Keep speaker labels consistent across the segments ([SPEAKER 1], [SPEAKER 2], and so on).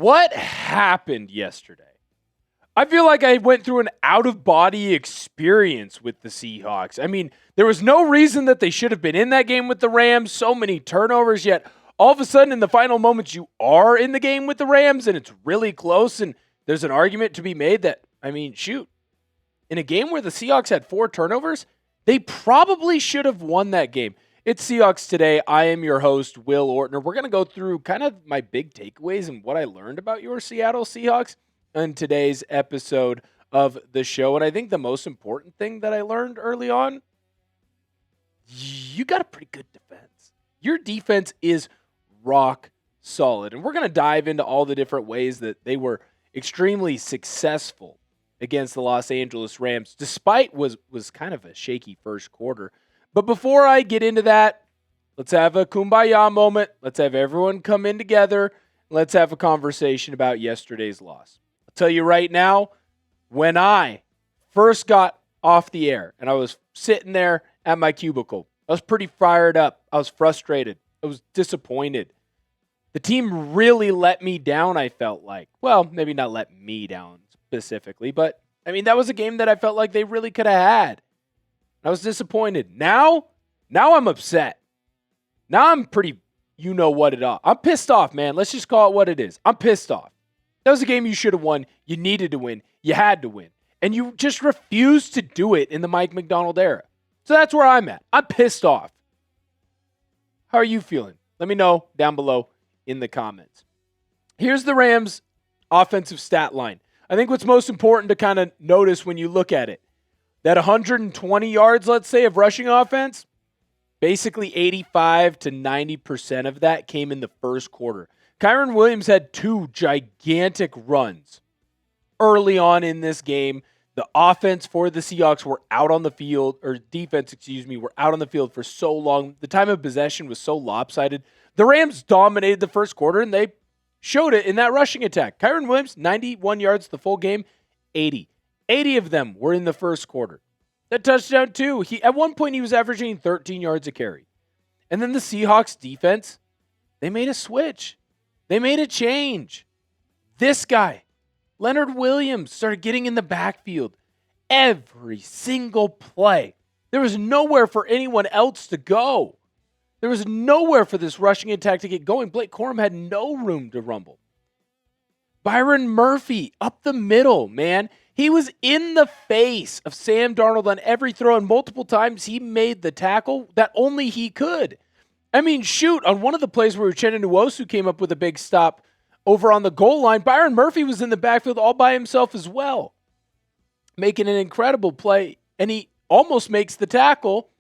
[SPEAKER 1] What happened yesterday? I feel like I went through an out-of-body experience with the Seahawks. I mean, there was no reason that they should have been in that game with the Rams. So many turnovers, yet all of a sudden in the final moments you are in the game with the Rams and it's really close and there's an argument to be made that, I mean, shoot, in a game where the Seahawks had 4 turnovers, they probably should have won that game. It's Seahawks Today. I am your host, Will Ortner. We're going to go through kind of my big takeaways and what I learned about your Seattle Seahawks in today's episode of the show. And I think the most important thing that I learned early on, you got a pretty good defense. Your defense is rock solid. And we're going to dive into all the different ways that they were extremely successful against the Los Angeles Rams, despite was kind of a shaky first quarter. But before I get into that, let's have a kumbaya moment. Let's have everyone come in together. Let's have a conversation about yesterday's loss. I'll tell you right now, when I first got off the air and I was sitting there at my cubicle, I was pretty fired up. I was frustrated. I was disappointed. The team really let me down, I felt like. Well, maybe not let me down specifically, but I mean, that was a game that I felt like they really could have had. I was disappointed. Now I'm upset. Now I'm pretty, I'm pissed off, man. Let's just call it what it is. I'm pissed off. That was a game you should have won. You needed to win. You had to win. And you just refused to do it in the Mike McDonald era. So that's where I'm at. I'm pissed off. How are you feeling? Let me know down below in the comments. Here's the Rams' offensive stat line. I think what's most important to kind of notice when you look at it, that 120 yards, let's say, of rushing offense, basically 85 to 90% of that came in the first quarter. Kyren Williams had 2 gigantic runs early on in this game. The offense for the Seahawks were out on the field, or defense, were out on the field for so long. The time of possession was so lopsided. The Rams dominated the first quarter, and they showed it in that rushing attack. Kyren Williams, 91 yards the full game, 80. 80 of them were in the first quarter. That touchdown, too. At one point, he was averaging 13 yards a carry. And then the Seahawks defense, they made a switch. They made a change. This guy, Leonard Williams, started getting in the backfield every single play. There was nowhere for anyone else to go. There was nowhere for this rushing attack to get going. Blake Corum had no room to rumble. Byron Murphy up the middle, man. He was in the face of Sam Darnold on every throw, and multiple times he made the tackle that only he could. I mean, shoot, on one of the plays where Uchenna Nwosu came up with a big stop over on the goal line, Byron Murphy was in the backfield all by himself as well, making an incredible play, and he almost makes the tackle.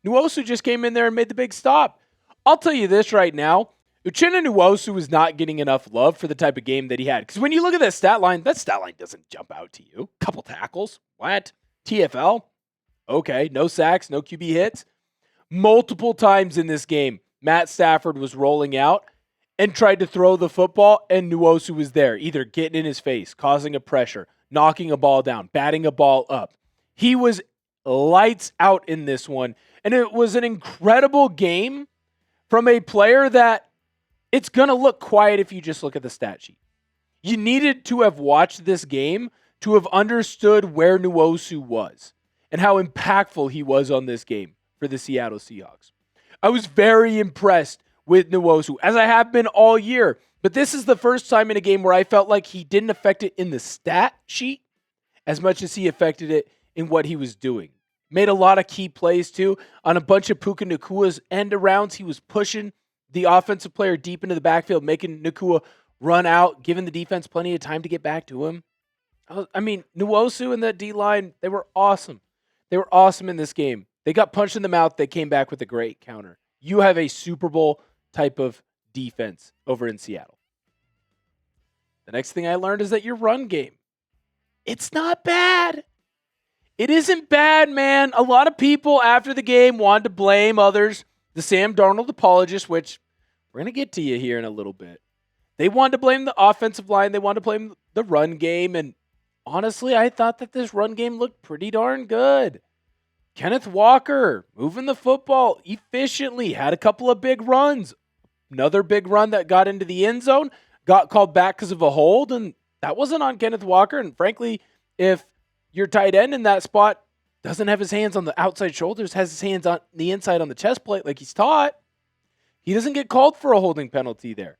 [SPEAKER 1] Nwosu just came in there and made the big stop. I'll tell you this right now. Uchenna Nwosu was not getting enough love for the type of game that he had. Because when you look at that stat line doesn't jump out to you. Couple tackles. What? TFL? Okay. No sacks, no QB hits. Multiple times in this game, Matt Stafford was rolling out and tried to throw the football, and Nwosu was there, either getting in his face, causing a pressure, knocking a ball down, batting a ball up. He was lights out in this one. And it was an incredible game from a player that it's going to look quiet if you just look at the stat sheet. You needed to have watched this game to have understood where Nwosu was and how impactful he was on this game for the Seattle Seahawks. I was very impressed with Nwosu, as I have been all year. But this is the first time in a game where I felt like he didn't affect it in the stat sheet as much as he affected it in what he was doing. Made a lot of key plays, too. On a bunch of Puka Nacua's end arounds, he was pushing the offensive player deep into the backfield, making Nacua run out, giving the defense plenty of time to get back to him. I mean, Nwosu and that D-line, they were awesome. They were awesome in this game. They got punched in the mouth. They came back with a great counter. You have a Super Bowl type of defense over in Seattle. The next thing I learned is that your run game, it's not bad. It isn't bad, man. A lot of people after the game wanted to blame others. The Sam Darnold apologists, which we're going to get to you here in a little bit. They wanted to blame the offensive line. They wanted to blame the run game. And honestly, I thought that this run game looked pretty darn good. Kenneth Walker moving the football efficiently, had a couple of big runs. Another big run that got into the end zone, got called back because of a hold, and that wasn't on Kenneth Walker. And frankly, if your tight end in that spot doesn't have his hands on the outside shoulders, has his hands on the inside on the chest plate like he's taught, he doesn't get called for a holding penalty there.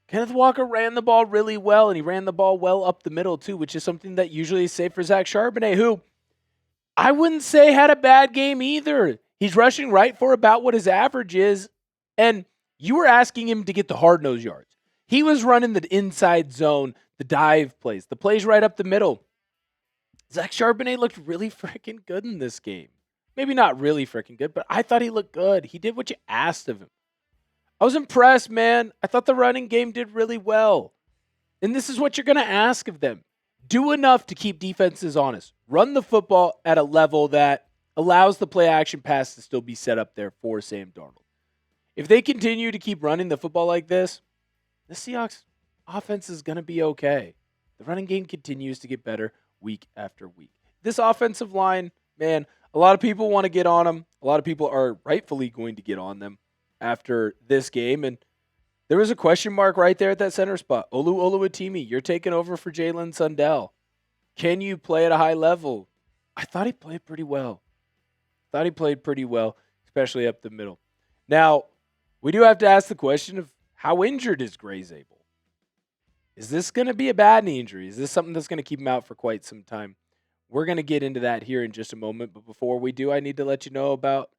[SPEAKER 1] Kenneth Walker ran the ball really well, and he ran the ball well up the middle too, which is something that usually is safe for Zach Charbonnet, who I wouldn't say had a bad game either. He's rushing right for about what his average is, and you were asking him to get the hard-nosed yards. He was running the inside zone, the dive plays, the plays right up the middle. Zach Charbonnet looked really freaking good in this game. Maybe not really freaking good, but I thought he looked good. He did what you asked of him. I was impressed, man. I thought the running game did really well. And this is what you're going to ask of them. Do enough to keep defenses honest. Run the football at a level that allows the play action pass to still be set up there for Sam Darnold. If they continue to keep running the football like this, the Seahawks offense is going to be okay. The running game continues to get better week after week. This offensive line, man, a lot of people want to get on them. A lot of people are rightfully going to get on them after this game. And there was a question mark right there at that center spot. Olu Oluwatimi, you're taking over for Jalen Sundell. Can you play at a high level? I thought he played pretty well. Especially up the middle. Now, we do have to ask the question of how injured is Gray Zabel? Is this going to be a bad knee injury? Is this something that's going to keep him out for quite some time? We're going to get into that here in just a moment. But before we do, I need to let you know about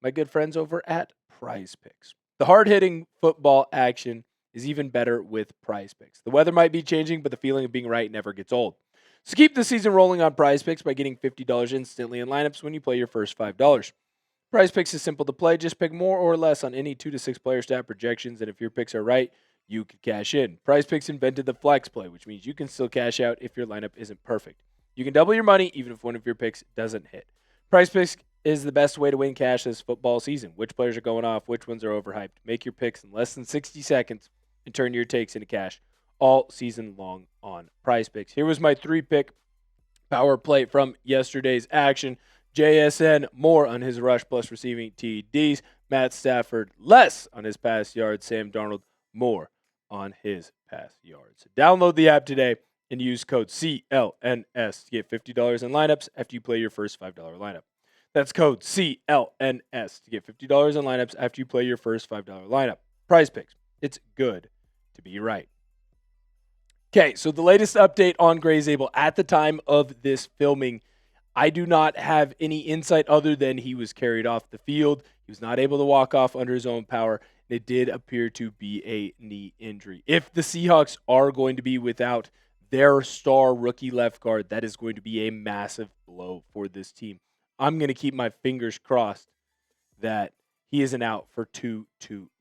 [SPEAKER 1] my good friends over at Prize Picks. The hard-hitting football action is even better with Prize Picks. The weather might be changing, but the feeling of being right never gets old. So keep the season rolling on Prize Picks by getting $50 instantly in lineups when you play your first $5. Prize Picks is simple to play. Just pick more or less on any 2 to 6 player stat projections, and if your picks are right, you can cash in. Prize Picks invented the flex play, which means you can still cash out if your lineup isn't perfect. You can double your money even if one of your picks doesn't hit. Prize Picks is the best way to win cash this football season. Which players are going off, which ones are overhyped. Make your picks in less than 60 seconds and turn your takes into cash all season long on Prize Picks. Here was my 3-pick power play from yesterday's action. JSN, more on his rush plus receiving TDs. Matt Stafford, less on his pass yards. Sam Darnold, more on his pass yards. Download the app today and use code CLNS to get $50 in lineups after you play your first $5 lineup. That's code CLNS to get $50 in lineups after you play your first $5 lineup. Prize Picks. It's good to be right. Okay, so the latest update on Gray Zabel at the time of this filming, I do not have any insight other than he was carried off the field. He was not able to walk off under his own power. It did appear to be a knee injury. If the Seahawks are going to be without their star rookie left guard, that is going to be a massive blow for this team. I'm going to keep my fingers crossed that he isn't out for too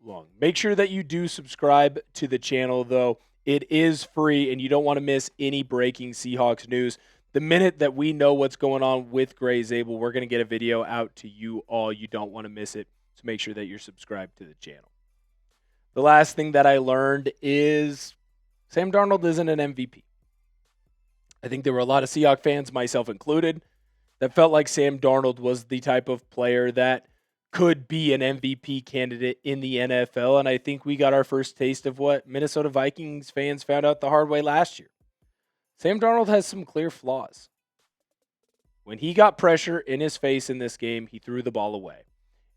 [SPEAKER 1] long. Make sure that you do subscribe to the channel, though. It is free, and you don't want to miss any breaking Seahawks news. The minute that we know what's going on with Gray Zabel, we're going to get a video out to you all. You don't want to miss it, so make sure that you're subscribed to the channel. The last thing that I learned is Sam Darnold isn't an MVP. I think there were a lot of Seahawks fans, myself included, that felt like Sam Darnold was the type of player that could be an MVP candidate in the NFL, and I think we got our first taste of what Minnesota Vikings fans found out the hard way last year. Sam Darnold has some clear flaws. When he got pressure in his face in this game, he threw the ball away.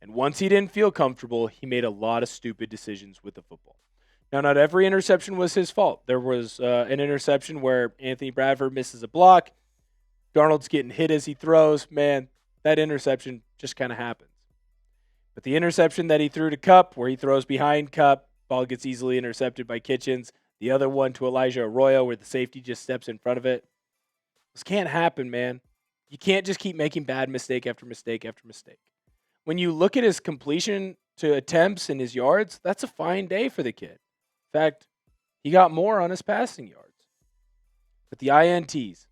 [SPEAKER 1] And once he didn't feel comfortable, he made a lot of stupid decisions with the football. Now, not every interception was his fault. There was an interception where Anthony Bradford misses a block. Darnold's getting hit as he throws. Man, that interception just kind of happens. But the interception that he threw to Kupp, where he throws behind Kupp, ball gets easily intercepted by Kitchens. The other one to Elijah Arroyo, where the safety just steps in front of it. This can't happen, man. You can't just keep making bad mistake after mistake after mistake. When you look at his completion to attempts and his yards, that's a fine day for the kid. In fact, he got more on his passing yards. But the INTs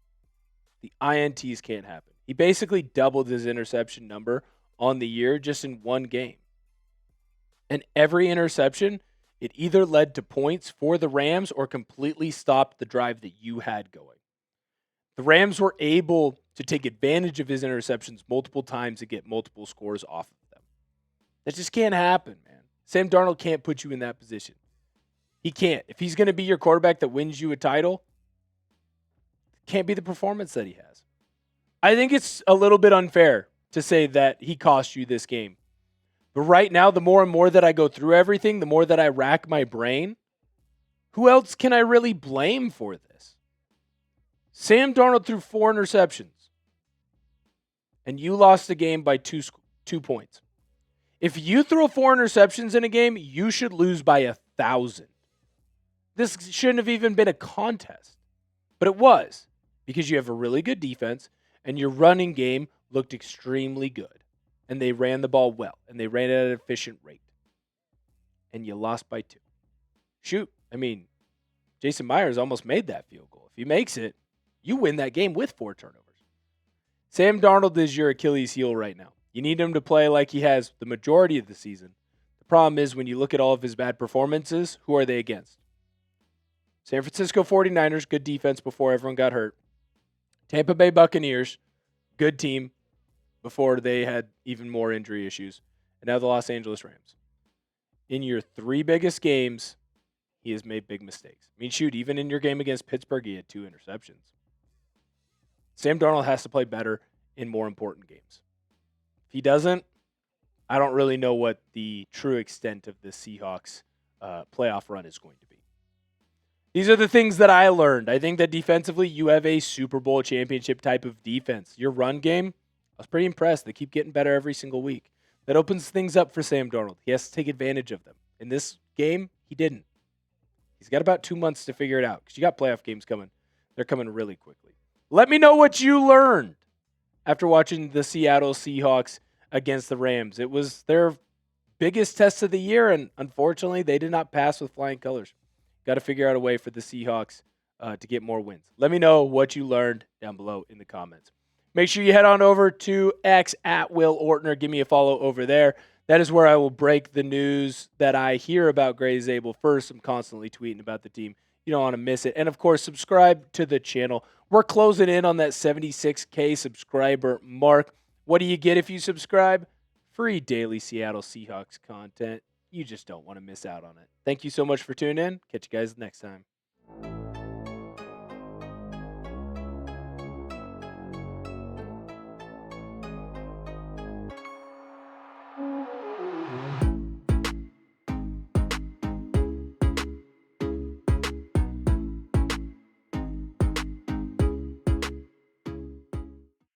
[SPEAKER 1] can't happen. He basically doubled his interception number on the year just in one game. And every interception, it either led to points for the Rams or completely stopped the drive that you had going. The Rams were able to take advantage of his interceptions multiple times and get multiple scores off of them. That just can't happen, man. Sam Darnold can't put you in that position. He can't. If he's going to be your quarterback that wins you a title, can't be the performance that he has. I think it's a little bit unfair to say that he cost you this game. But right now, the more and more that I go through everything, the more that I rack my brain, who else can I really blame for this? Sam Darnold threw 4 interceptions, and you lost the game by 2 points. If you throw 4 interceptions in a game, you should lose by 1,000. This shouldn't have even been a contest, but it was because you have a really good defense and your running game looked extremely good, and they ran the ball well, and they ran at an efficient rate, and you lost by 2. Shoot, I mean, Jason Myers almost made that field goal. If he makes it, you win that game with 4 turnovers. Sam Darnold is your Achilles heel right now. You need him to play like he has the majority of the season. The problem is when you look at all of his bad performances, who are they against? San Francisco 49ers, good defense before everyone got hurt. Tampa Bay Buccaneers, good team before they had even more injury issues. And now the Los Angeles Rams. In your 3 biggest games, he has made big mistakes. I mean, shoot, even in your game against Pittsburgh, he had 2 interceptions. Sam Darnold has to play better in more important games. If he doesn't, I don't really know what the true extent of the Seahawks playoff run is going to be. These are the things that I learned. I think that defensively, you have a Super Bowl championship type of defense. Your run game, I was pretty impressed. They keep getting better every single week. That opens things up for Sam Darnold. He has to take advantage of them. In this game, he didn't. He's got about 2 months to figure it out because you got playoff games coming. They're coming really quickly. Let me know what you learned after watching the Seattle Seahawks against the Rams. It was their biggest test of the year, and unfortunately, they did not pass with flying colors. Got to figure out a way for the Seahawks to get more wins. Let me know what you learned down below in the comments. Make sure you head on over to X at Will Ortner. Give me a follow over there. That is where I will break the news that I hear about Gray Zabel first. I'm constantly tweeting about the team. You don't want to miss it. And, of course, subscribe to the channel. We're closing in on that 76K subscriber mark. What do you get if you subscribe? Free daily Seattle Seahawks content. You just don't want to miss out on it. Thank you so much for tuning in. Catch you guys next time.